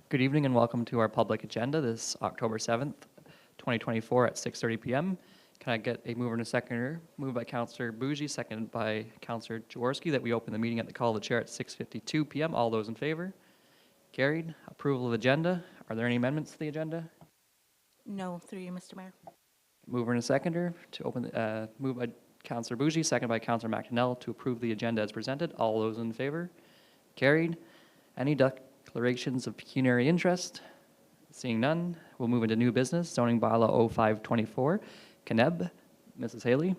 Good evening and welcome to our public agenda this October 7th, 2024 at 6:30 p.m. Can I get a mover and a seconder? Moved by Councillor Bougie, seconded by Councillor Jaworski, that we open the meeting at the call of the chair at 6:52 p.m. All those in favor? Carried. Approval of agenda. Are there any amendments to the agenda? No, through you, Mr. Mayor. Mover and a seconder to open, moved by Councillor Bougie, seconded by Councillor McNell to approve the agenda as presented. All those in favor? Carried. Any declarations of pecuniary interest? Seeing none, we'll move into new business, zoning bylaw 0524, Keneb. Mrs. Haley.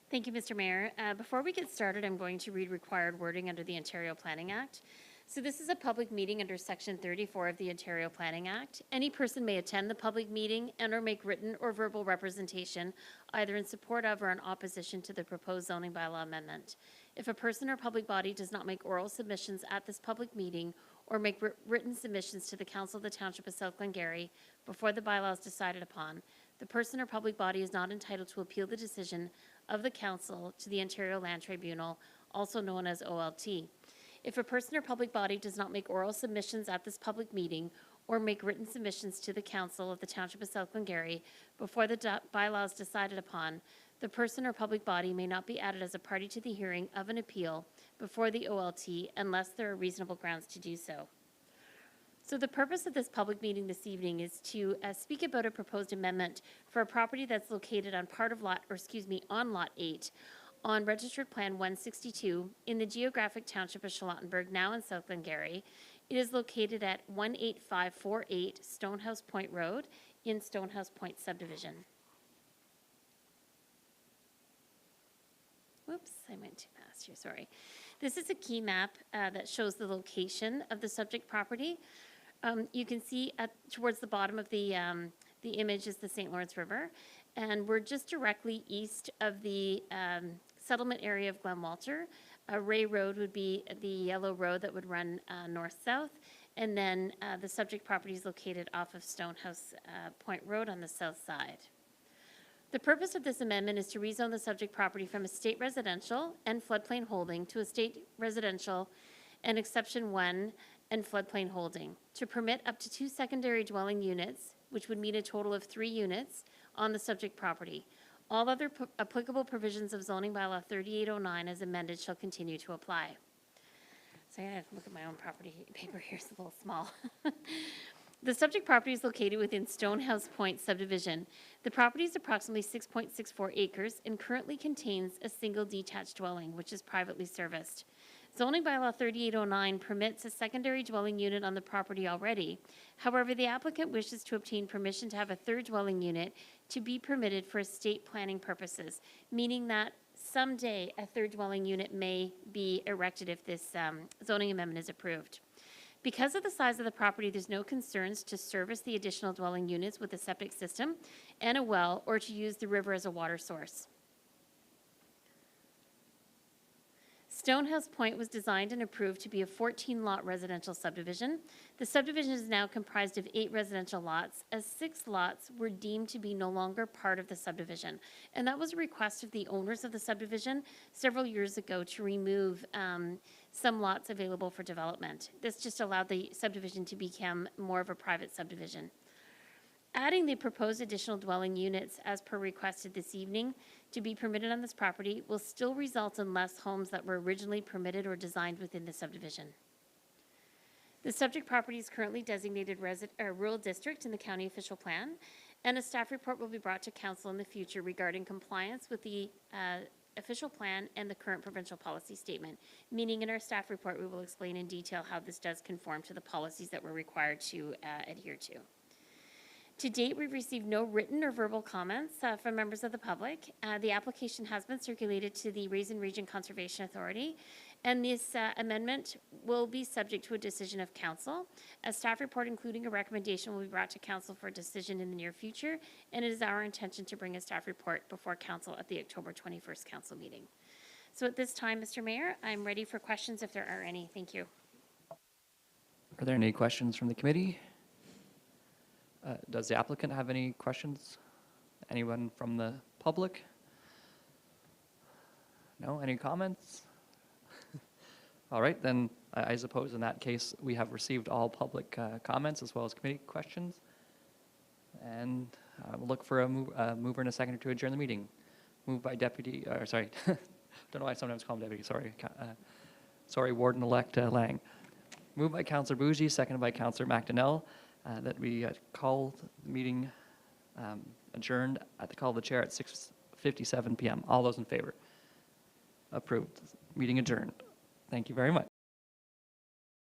Thank you, Mr. Mayor. Before we get started, I'm going to read required wording under the Ontario Planning Act. So this is a public meeting under Section 34 of the Ontario Planning Act. Any person may attend the public meeting and or make written or verbal representation either in support of or in opposition to the proposed zoning bylaw amendment. If a person or public body does not make oral submissions at this public meeting or make written submissions to the Council of the Township of South Glengarry before the bylaw is decided upon, the person or public body is not entitled to appeal the decision of the Council to the Ontario Land Tribunal, also known as OLT. If a person or public body does not make oral submissions at this public meeting or make written submissions to the Council of the Township of South Glengarry before the bylaw is decided upon, the person or public body may not be added as a party to the hearing of an appeal before the OLT unless there are reasonable grounds to do so. So the purpose of this public meeting this evening is to speak about a proposed amendment for a property that's located on on Lot 8 on Registered Plan 162 in the geographic township of Charlottenburg, now in South Glengarry. It is located at 18548 Stonehouse Point Road in Stonehouse Point subdivision. Whoops, I went too fast here, sorry. This is a key map that shows the location of the subject property. You can see towards the bottom of the image is the St. Lawrence River, and we're just directly east of the settlement area of Glen Walter. Ray Road would be the yellow road that would run north-south, and then the subject property is located off of Stonehouse Point Road on the south side. The purpose of this amendment is to rezone the subject property from a state residential and floodplain holding to a state residential and exception 1 and floodplain holding, to permit up to 2 secondary dwelling units, which would mean a total of 3 units on the subject property. All other applicable provisions of zoning bylaw 3809 as amended shall continue to apply. So I gotta look at my own property paper here, it's a little small. The subject property is located within Stonehouse Point subdivision. The property is approximately 6.64 acres and currently contains a single detached dwelling, which is privately serviced. Zoning bylaw 3809 permits a secondary dwelling unit on the property already. However, the applicant wishes to obtain permission to have a third dwelling unit to be permitted for estate planning purposes, meaning that someday a third dwelling unit may be erected if this zoning amendment is approved. Because of the size of the property, there's no concerns to service the additional dwelling units with a septic system and a well, or to use the river as a water source. Stonehouse Point was designed and approved to be a 14-lot residential subdivision. The subdivision is now comprised of 8 residential lots, as 6 lots were deemed to be no longer part of the subdivision. And that was a request of the owners of the subdivision several years ago to remove some lots available for development. This just allowed the subdivision to become more of a private subdivision. Adding the proposed additional dwelling units as per requested this evening to be permitted on this property will still result in less homes that were originally permitted or designed within the subdivision. The subject property is currently designated rural district in the county official plan, and a staff report will be brought to council in the future regarding compliance with the official plan and the current provincial policy statement, meaning in our staff report we will explain in detail how this does conform to the policies that we're required to adhere to. To date, we've received no written or verbal comments from members of the public. The application has been circulated to the Raisin Region Conservation Authority, and this amendment will be subject to a decision of council. A staff report, including a recommendation, will be brought to council for a decision in the near future, and it is our intention to bring a staff report before council at the October 21st council meeting. So at this time, Mr. Mayor, I'm ready for questions if there are any. Thank you. Are there any questions from the committee? Does the applicant have any questions? Anyone from the public? No? Any comments? All right, then I suppose in that case, we have received all public comments as well as committee questions. And we'll look for a mover and a seconder to adjourn the meeting. Moved by Deputy, sorry, don't know why I sometimes call him Deputy, sorry. Sorry, Warden-elect Lang. Moved by Councillor Bougie, seconded by Councillor McDonnell, that we call the meeting adjourned at the call of the chair at 6:57 p.m. All those in favor? Approved. Meeting adjourned. Thank you very much.